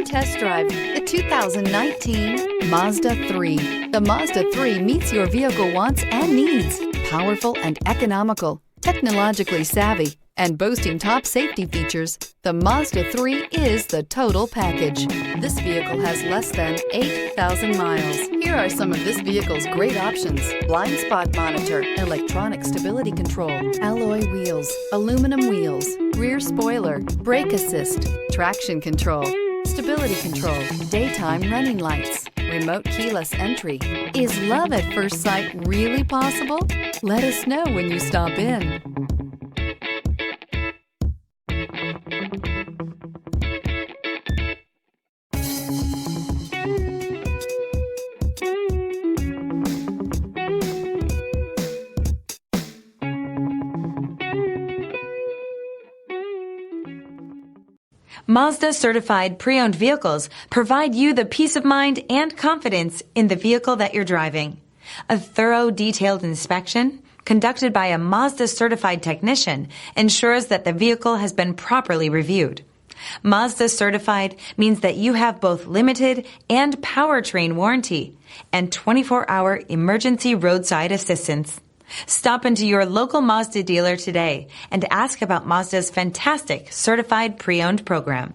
test drive the 2019 Mazda 3. The Mazda 3 meets your vehicle wants and needs. Powerful and economical, technologically savvy, and boasting top safety features, the Mazda 3 is the total package. This vehicle has less than 8,000 miles. Here are some of this vehicle's great options: blind spot monitor, electronic stability control, alloy wheels, aluminum wheels, rear spoiler, brake assist, traction control, stability control, daytime running lights, remote keyless entry. Is love at first sight really possible? Let us know when you stop in. Mazda Certified Pre-Owned vehicles provide you the peace of mind and confidence in the vehicle that you're driving. A thorough, detailed inspection conducted by a Mazda Certified technician ensures that the vehicle has been properly reviewed. Mazda Certified means that you have both limited and Powertrain Warranty and 24-hour emergency roadside assistance. Stop into your local Mazda dealer today and ask about Mazda's fantastic Certified Pre-Owned program.